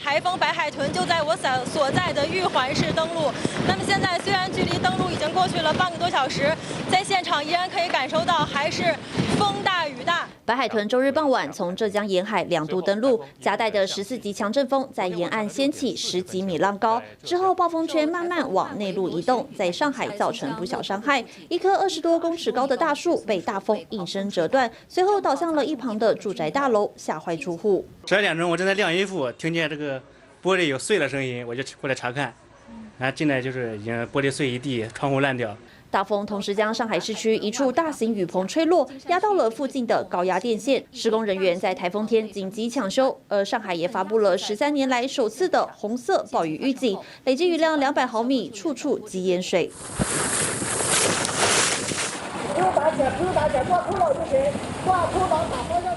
台风白海豚就在我所在的玉环市登陆。那么现在虽然距离登陆已经过去了半个多小时，在现场依然可以感受到还是风大雨大。白海豚周日傍晚从浙江沿海2度登陆，夹带的14级强阵风在沿岸掀起10几米浪高，之后暴风圈慢慢往内陆移动，在上海造成不小伤害。一棵20多公尺高的大树被大风应声折断，随后倒向了一旁的住宅大楼，吓坏住户。12点钟我正在晾衣服，听见这个玻璃有碎的声音，我就过来查看，然后进来就是已经玻璃碎一地，窗户烂掉。大风同时将上海市区一处大型雨棚吹落，压到了附近的高压电线。施工人员在台风天紧急抢修，而上海也发布了13年来首次的红色暴雨预警，累计雨量200毫米，处处积淹水。不用打起，挂空了就行，挂空了打方向。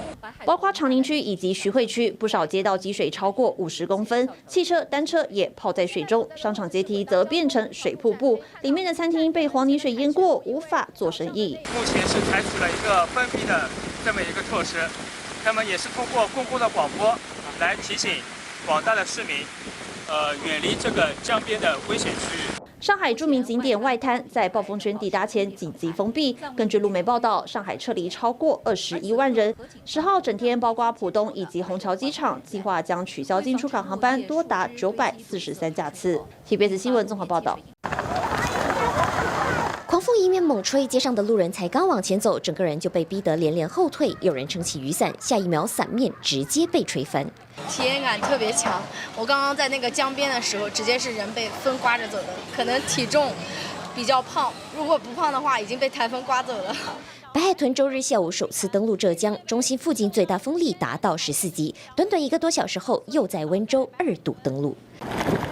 包括长宁区以及徐汇区，不少街道积水超过50公分，汽车、单车也泡在水中，商场阶梯则变成水瀑布，里面的餐厅被黄泥水淹过，无法做生意。目前是采取了一个封闭的这么一个措施，那么也是通过公共的广播来提醒广大的市民，远离这个江边的危险区域。上海著名景点外滩在暴风圈抵达前紧急封闭。根据路媒报道，上海撤离超过21万人。10号整天，包括浦东以及虹桥机场，计划将取消进出港航班多达943架次。TBS 新闻综合报道。狂风迎面猛吹，街上的路人才刚往前走，整个人就被逼得连连后退。有人撑起雨伞，下一秒伞面直接被吹翻。体验感特别强，我刚刚在那个江边的时候，直接是人被风刮着走的，可能体重比较胖，如果不胖的话，已经被台风刮走了。白海豚周日下午首次登陆浙江，中心附近最大风力达到14级，短短1个多小时后，又在温州2度登陆。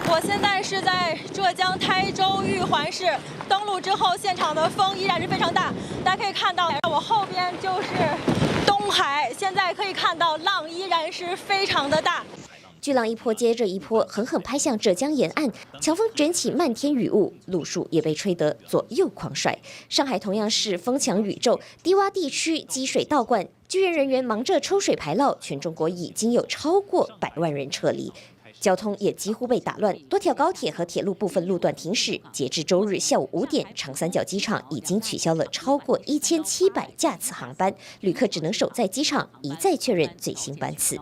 我现在是在浙江台州玉环市，登陆之后，现场的风依然是非常大，大家可以看到，我后边就是东海，现在可以看到浪依然是非常的大。巨浪一波接着一波，狠狠拍向浙江沿岸，强风卷起漫天雨雾，路树也被吹得左右狂甩。上海同样是风强雨骤，低洼地区积水倒灌，救援人员忙着抽水排涝，全中国已经有超过100万人撤离。交通也几乎被打乱，多条高铁和铁路部分路段停驶。截至周日下午5点，长三角机场已经取消了超过1700架次航班，旅客只能守在机场一再确认最新班次。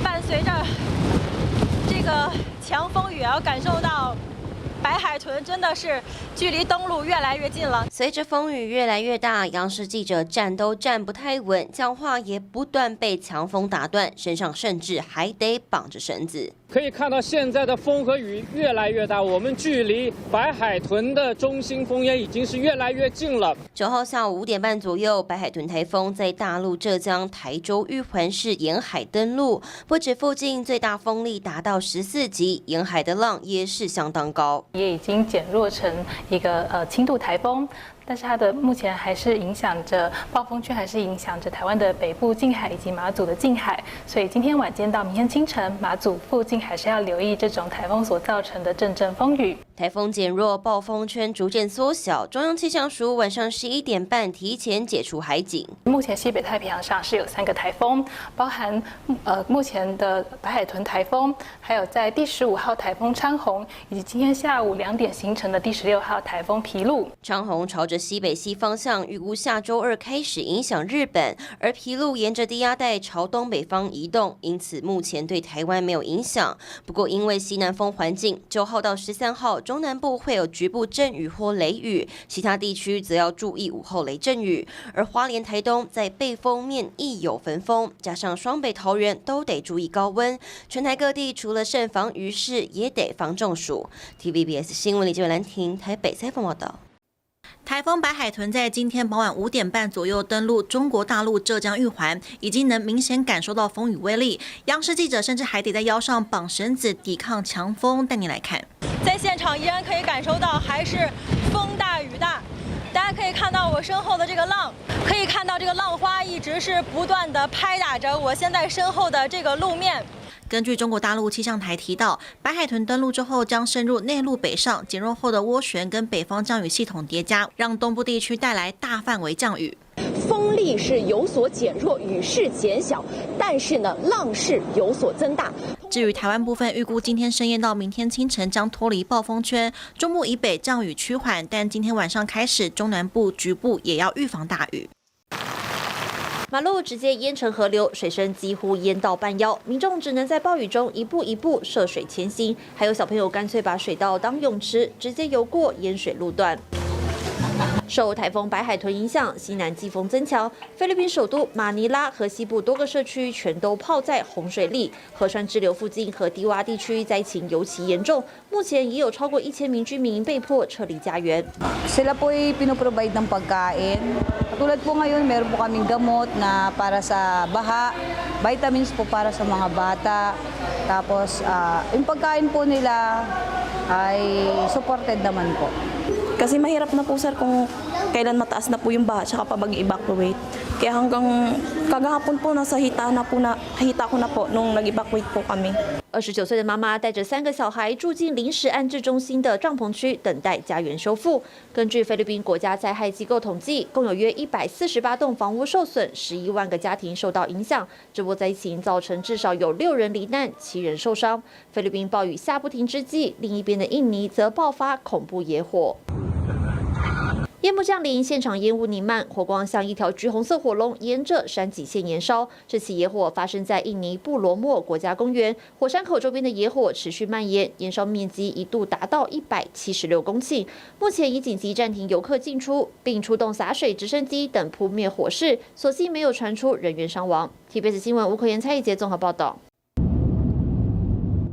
伴随着这个强风雨，要感受到白海豚真的是距离登陆越来越近了。随着风雨越来越大，央视记者站都站不太稳，讲话也不断被强风打断，身上甚至还得绑着绳子。可以看到现在的风和雨越来越大，我们距离白海豚的中心风也已经是越来越近了。9号下午5点半左右，白海豚台风在大陆浙江台州玉环市沿海登陆，不止附近最大风力达到14级，沿海的浪也是相当高，也已经减弱成一个轻度台风。但是它的目前还是影响着暴风圈，还是影响着台湾的北部近海以及马祖的近海，所以今天晚间到明天清晨，马祖附近还是要留意这种台风所造成的阵阵风雨。台风减弱，暴风圈逐渐缩小。中央气象署晚上11点半提前解除海警。目前西北太平洋上是有3个台风，包含目前的白海豚台风，还有在第15号台风昌洪，以及今天下午2点形成的第16号台风皮鹿。昌洪朝着西北西方向，预估下周2开始影响日本，而皮鹿沿着低压带朝东北方移动，因此目前对台湾没有影响。不过因为西南风环境，9号到13号中南部会有局部阵雨或雷雨，其他地区则要注意午后雷阵雨。而花莲、台东在背风面亦有焚风，加上双北、桃园都得注意高温。全台各地除了慎防雨势，也得防中暑。TVBS 新闻李志兰婷台北采访报道。台风白海豚在今天傍晚5点半左右登陆中国大陆浙江玉环，已经能明显感受到风雨威力。央视记者甚至还得在腰上绑绳子抵抗强风。带你来看，在现场依然可以感受到还是风大雨大。大家可以看到我身后的这个浪，可以看到这个浪花一直是不断的拍打着我现在身后的这个路面。根据中国大陆气象台提到，白海豚登陆之后将深入内陆北上，减弱后的涡旋跟北方降雨系统叠加，让东部地区带来大范围降雨。风风力是有所减弱，雨势减小，但是呢，浪势有所增大。至于台湾部分，预估今天深夜到明天清晨将脱离暴风圈，中部以北降雨趋缓，但今天晚上开始，中南部局部也要预防大雨。马路直接淹成河流，水深几乎淹到半腰，民众只能在暴雨中一步一步涉水前行，还有小朋友干脆把水道当泳池，直接游过淹水路段。受台风白海豚影响，西南季风增强，菲律宾首都马尼拉和西部多个社区全都泡在洪水里，河川支流附近和低洼地区灾情尤其严重，目前已有超过1000名居民被迫撤离家园。Sila po ay pinoprovide ng pagkain. Tulad po ngayon, meron po kaming gamot na para sa baha, vitamins po para sa mga bata. Tapos yung pagkain po nila ay supported naman po. Kasi mahirap na po sir kung kailan mataas na po yung baha tsaka pa mag-evacuate. Kaya hanggang kagahapon po nasa hita ko na po nung nag-evacuate po kami. 29岁的妈妈带着3个小孩住进临时安置中心的帐篷区，等待家园修复。根据菲律宾国家灾害机构统计，共有约148栋房屋受损，11万个家庭受到影响。这波灾情造成至少有6人罹难，7人受伤。菲律宾暴雨下不停之际，另一边的印尼则爆发恐怖野火。烟幕降临，现场烟雾弥漫，火光像一条橘红色火龙沿着山脊线延烧。这起野火发生在印尼布罗莫国家公园，火山口周边的野火持续蔓延，燃烧面积一度达到176公顷。目前已紧急暂停游客进出，并出动洒水直升机等扑灭火势，所幸没有传出人员伤亡。TBS 新闻吴可言、蔡一杰综合报道。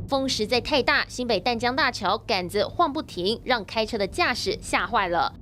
风实在太大，新北淡江大桥杆子晃不停，让开车的驾驶吓坏了。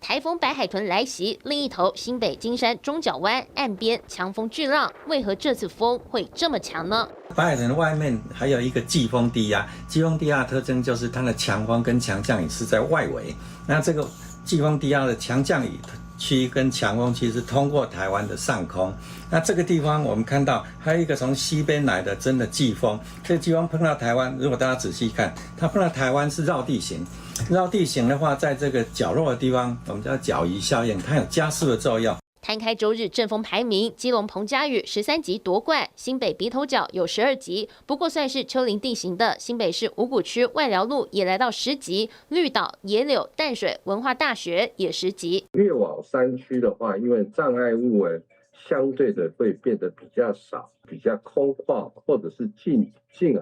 台风白海豚来袭，另一头新北金山中角湾岸边强风巨浪，为何这次风会这么强呢？白海豚外面还有一个季风低压，季风低压的特征就是它的强风跟强降雨是在外围，那这个季风低压的强降雨区跟强风区是通过台湾的上空，那这个地方我们看到还有一个从西边来的真的季风，这个季风碰到台湾，如果大家仔细看，它碰到台湾是绕地形。绕地形的话，在这个角落的地方，我们叫角移效应，它有加速的作用。摊开周日阵风排名，基隆彭佳屿13级夺冠，新北鼻头角有12级。不过算是丘陵地形的新北市五股区外寮路也来到10级，绿岛、野柳、淡水文化大学也10级。越往山区的话，因为障碍物相对的会变得比较少，比较空旷，或者是近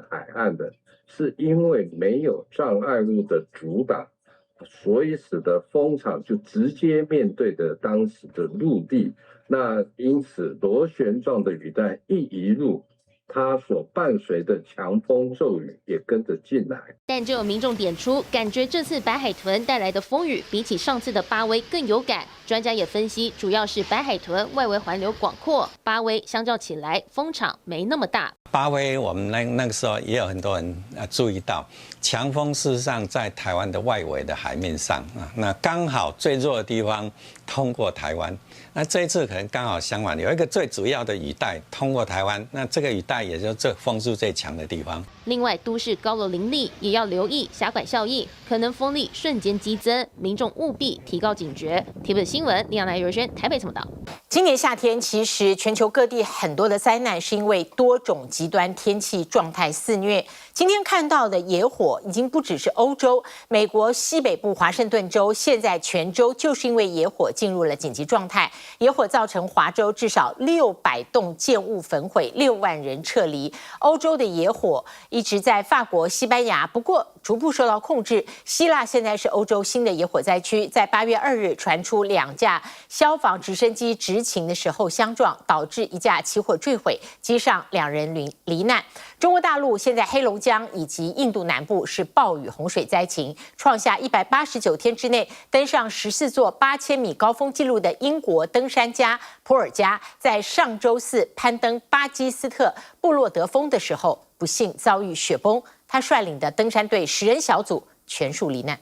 海岸的。是因为没有障碍物的阻挡，所以使得风场就直接面对着当时的陆地，那因此螺旋状的雨带一移入，它所伴随的强风骤雨也跟着进来。但就有民众点出，感觉这次白海豚带来的风雨比起上次的巴威更有感。专家也分析，主要是白海豚外围环流广阔，巴威相较起来风场没那么大。巴威我们那个时候也有很多人注意到，强风事实上在台湾的外围的海面上啊，那刚好最弱的地方通过台湾。那这一次可能刚好相反，有一个最主要的雨带通过台湾，那这个雨带也就是这风速最强的地方。另外，都市高楼林立，也要留意狭管效应，可能风力瞬间激增，民众务必提高警觉。TVB 新闻李阳来尤轩台北报道。今年夏天，其实全球各地很多的灾难是因为多种极端天气状态肆虐。今天看到的野火已经不只是欧洲，美国西北部华盛顿州，现在全州就是因为野火进入了紧急状态。野火造成华州至少600栋建物焚毁，6万人撤离。欧洲的野火一直在法国、西班牙，不过逐步受到控制。希腊现在是欧洲新的野火灾区，在8月2日传出2架消防直升机执勤的时候相撞，导致一架起火坠毁，机上2人罹难。中国大陆现在黑龙江以及印度南部是暴雨洪水灾情，创下189天之内登上14座8000米高峰纪录的英国登山家普尔加，在上周四攀登巴基斯特布洛德峰的时候，不幸遭遇雪崩，他率领的登山队10人小组全数罹难。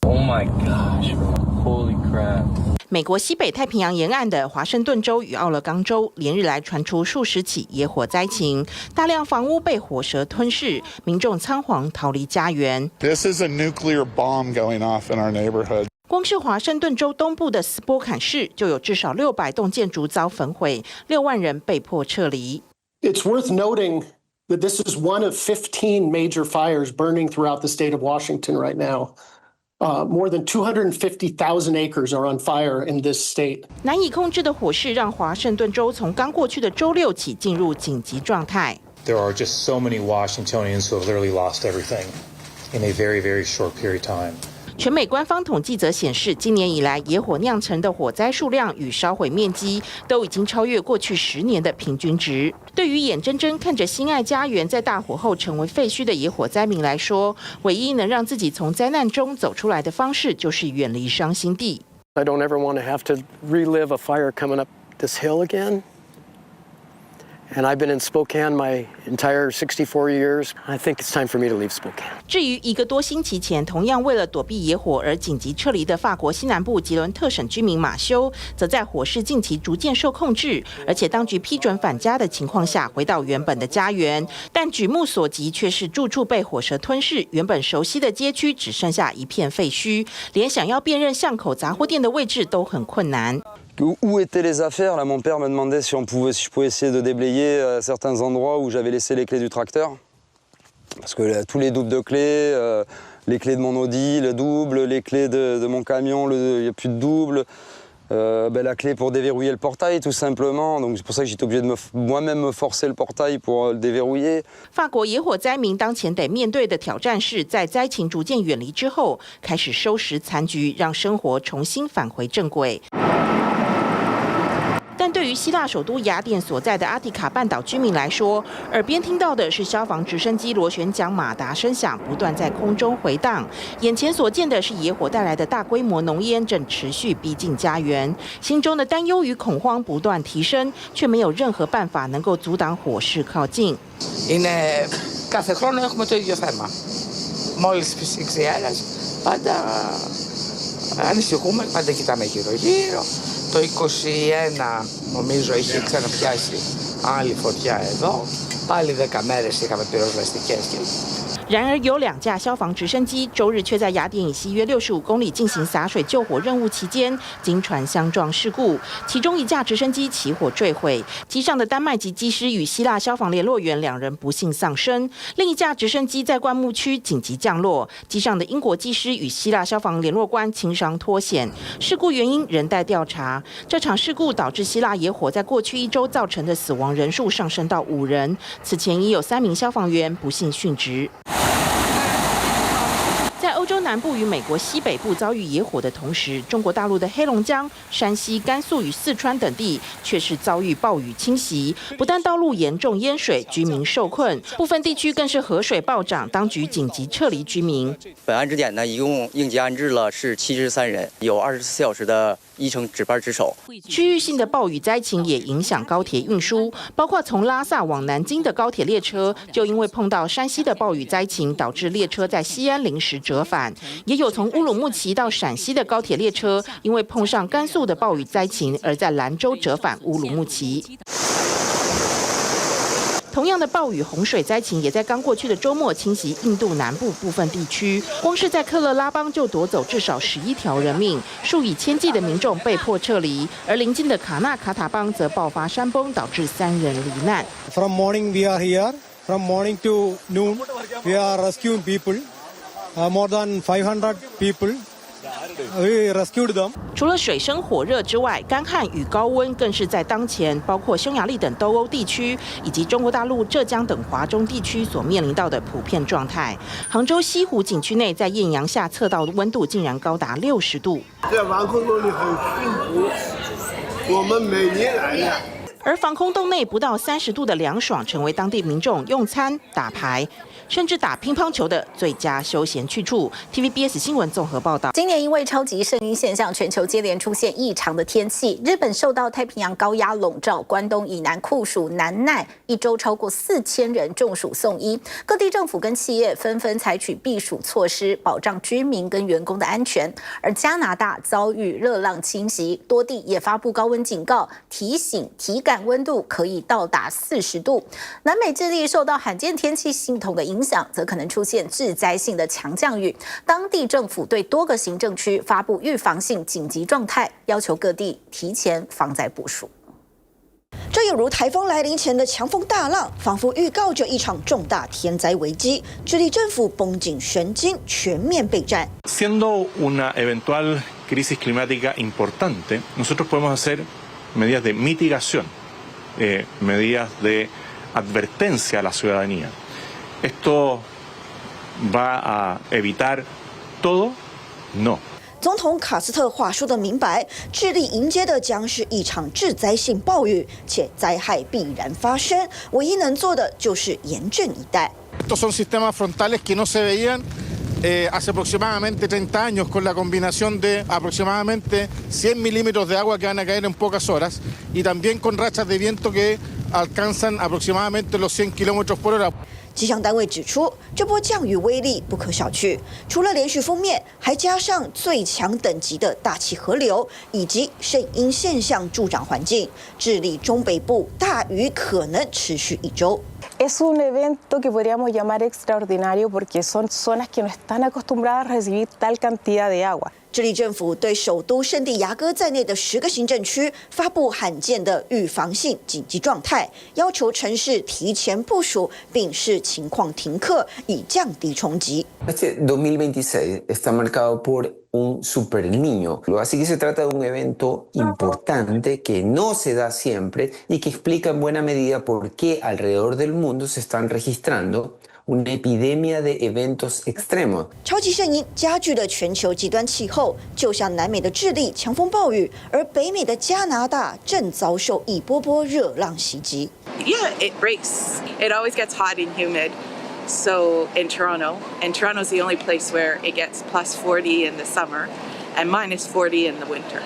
Oh my gosh, holy crap. 美国西北太平洋沿岸的华盛顿州与奥勒冈州连日来传出数十起野火灾情，大量房屋被火舌吞噬，民众仓皇逃离家园。This is a nuclear bomb going off in our neighborhood. 光是华盛顿州东部的斯波坎市就有至少600栋建筑遭焚毁，6万人被迫撤离。It's worth noting that this is one of 15 major fires burning throughout the state of Washington right now. More than 250,000 acres are on fire in this state. 难以控制的火势让华盛顿州从刚过去的周6起进入紧急状态。There are just so many Washingtonians who have literally lost everything in a very, very short period of time. 全美官方统计则显示，今年以来野火酿成的火灾数量与烧毁面积都已经超越过去10年的平均值。对于眼睁睁看着心爱家园在大火后成为废墟的野火灾民来说，唯一能让自己从灾难中走出来的方式，就是远离伤心地。I don't ever want to have to relive a fire coming up this hill again. And I've been in Spokane my entire 64 years. I think it's time for me to leave Spokane. 至于1个多星期前同样为了躲避野火而紧急撤离的法国西南部吉伦特省居民马修，则在火势近期逐渐受控制，而且当局批准返家的情况下回到原本的家园。但举目所及却是住处被火蛇吞噬，原本熟悉的街区只剩下一片废墟，连想要辨认巷口杂货店的位置都很困难。Où étaient les affaires? Là, mon père me demandait si je pouvais essayer de déblayer certains endroits où j'avais laissé les clés du tracteur. Parce que là, tous les doubles de clés, les clés de mon Audi, le double, les clés de mon camion, il n'y a plus de double. La clé pour déverrouiller le portail, tout simplement. Donc c'est pour ça que j'étais obligé de moi-même me forcer le portail pour le déverrouiller. 法国野火灾民当前得面对的挑战是在灾情逐渐远离之后，开始收拾残局，让生活重新返回正轨。但对于希腊首都雅典所在的阿提卡半岛居民来说，耳边听到的是消防直升机螺旋桨马达声响不断在空中回荡，眼前所见的是野火带来的大规模浓烟正持续逼近家园，心中的担忧与恐慌不断提升，却没有任何办法能够阻挡火势靠近。Είναι κάθε χρόνο έχουμε το ίδιο θέμα. Μόλις φυσήξει η αέρας, πάντα ανησυχούμε, πάντα κοιτάμε γύρω-γύρω. Το 21 νομίζω είχε ξαναπιάσει άλλη φωτιά εδώ. Πάλι 10 μέρες είχαμε πυροσβεστικές. 然而，有2架消防直升机周日却在雅典以西约65公里进行洒水救火任务期间，经传相撞事故，其中1架直升机起火坠毁，机上的丹麦籍机师与希腊消防联络员2人不幸丧生；另1架直升机在灌木区紧急降落，机上的英国机师与希腊消防联络官轻伤脱险。事故原因仍待调查。这场事故导致希腊野火在过去1周造成的死亡人数上升到5人，此前已有3名消防员不幸殉职。在欧洲南部与美国西北部遭遇野火的同时，中国大陆的黑龙江、山西、甘肃与四川等地却是遭遇暴雨侵袭，不但道路严重淹水，居民受困，部分地区更是河水暴涨，当局紧急撤离居民。本案支点呢，一共应急安置了是73人，有24小时的医生值班值守。区域性的暴雨灾情也影响高铁运输，包括从拉萨往南京的高铁列车，就因为碰到山西的暴雨灾情，导致列车在西安临时折返；也有从乌鲁木齐到陕西的高铁列车，因为碰上甘肃的暴雨灾情，而在兰州折返乌鲁木齐。同样的暴雨洪水灾情也在刚过去的周末侵袭印度南部部分地区，光是在克勒拉邦就夺走至少11条人命，数以千计的民众被迫撤离，而邻近的卡纳卡塔邦则爆发山崩，导致3人罹难。From morning we are here. From morning to noon, we are rescuing people. More than 500 people. We rescued them. 除了水深火热之外，干旱与高温更是在当前包括匈牙利等东欧地区以及中国大陆、浙江等华中地区所面临到的普遍状态。杭州西湖景区内在艳阳下测到的温度竟然高达60度。在防空洞里很幸福，我们每年来的。而防空洞内不到30度的凉爽，成为当地民众用餐、打牌，甚至打乒乓球的最佳休闲去处。TVBS 新闻综合报道。今年因为超级圣婴现象，全球接连出现异常的天气。日本受到太平洋高压笼罩，关东以南酷暑难耐，1周超过4000人中暑送医。各地政府跟企业纷纷采取避暑措施，保障居民跟员工的安全。而加拿大遭遇热浪侵袭，多地也发布高温警告，提醒体感感温度可以到达40度。南美智利受到罕见天气系统的影响，则可能出现致灾性的强降雨。当地政府对多个行政区发布预防性紧急状态，要求各地提前防灾部署。这有如台风来临前的强风大浪，仿佛预告着一场重大天灾危机。智利政府绷紧神经，全面备战。Siendo una eventual crisis climática importante, nosotros podemos hacer medidas de mitigación, medidas de advertencia a la ciudadanía. Esto va a evitar todo? No. 总统卡斯特话说得明白，智利迎接的将是一场致灾性暴雨，且灾害必然发生。唯一能做的就是严阵以待。Estos son sistemas frontales que no se veían hace aproximadamente 30 años con la combinación de aproximadamente 100 milímetros de agua que van a caer en pocas horas y también con rachas de viento que alcanzan aproximadamente los 100 kilómetros por hora。气象单位指出，这波降雨威力不可小觑，除了连续锋面，还加上最强等级的大气河流以及圣婴现象助长环境，智利中北部大雨可能持续1周。Es un evento que podríamos llamar extraordinario porque son zonas que no están acostumbradas a recibir tal cantidad de agua。智利政府对首都圣地牙哥在内的10个行政区发布罕见的预防性紧急状态，要求城市提前部署并视情况停课，以降低冲击。Este 2026 está marcado por un super niño, así que se trata de un evento importante que no se da siempre y que explica en buena medida por qué alrededor del mundo se están registrando una epidemia de eventos extremos。超级圣婴加剧了全球极端气候，就像南美的智利强风暴雨，而北美的加拿大正遭受一波波热浪袭击。Yeah, it breaks. It always gets hot and humid. So in Toronto, and Toronto's the only place where it gets plus 40 in the summer and minus 40 in the winter.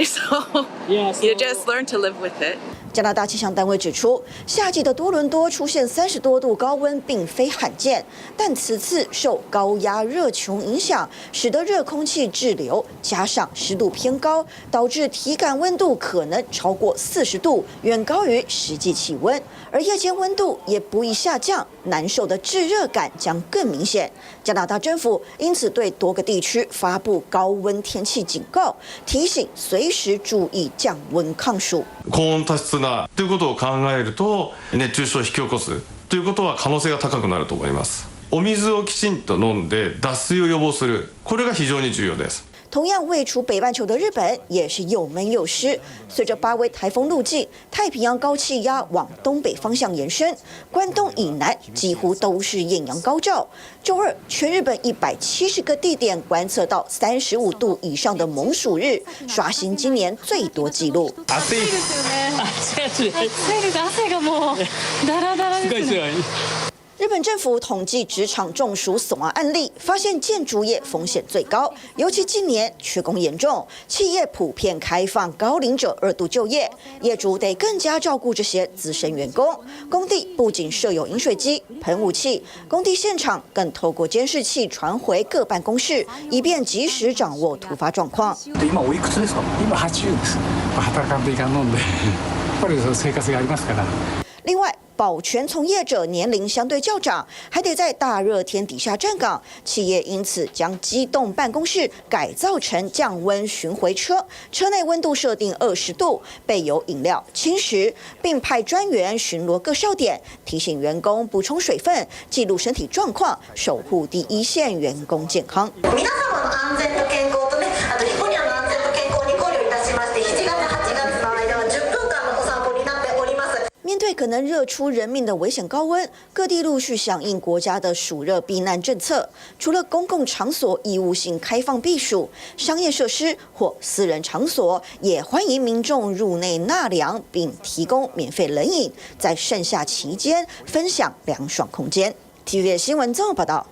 So you just learn to live with it. 加拿大气象单位指出，夏季的多伦多出现30多度高温并非罕见，但此次受高压热穹影响，使得热空气滞留，加上湿度偏高，导致体感温度可能超过40度，远高于实际气温。而夜间温度也不易下降，难受的炙热感将更明显。加拿大政府因此对多个地区发布高温天气警告，提醒随时注意降温抗暑。高温多湿なということを考えると熱中症を引き起こすということは可能性が高くなると思います。お水をきちんと飲んで脱水を予防する、これが非常に重要です。同样位处北半球的日本也是又闷又湿。随着8位台风路径，太平洋高气压往东北方向延伸，关东以南几乎都是艳阳高照。周二，全日本170个地点观测到35度以上的猛暑日，刷新今年最多纪录。暑いですよね。暑いです。汗がもうダラダラですね。日本政府统计职场中暑死亡案例，发现建筑业风险最高，尤其近年缺工严重，企业普遍开放高龄者2度就业，业主得更加照顾这些资深员工。工地不仅设有饮水机、喷雾器，工地现場更透過監視器傳回各辦公室，以便及時掌握突發狀況。今おいくつですか？今80です。働かんといかんのんで、やっぱり生活がありますから。另外，保全从业者年龄相对较长，还得在大热天底下站岗，企业因此将机动办公室改造成降温巡回车，车内温度设定20度，备有饮料、轻食，并派专员巡逻各哨点，提醒员工补充水分，记录身体状况，守护第一线员工健康。皆様の安全と健康とね、あと彦根の安全と健康に考慮いたしまして、7月8月の間は10分間のお散歩になっております。面对可能热出人命的危险高温，各地陆续响应国家的暑热避难政策。除了公共场所义务性开放避暑，商业设施或私人场所也欢迎民众入内纳凉，并提供免费冷饮，在盛夏期间分享凉爽空间。TVB 新闻综合报道。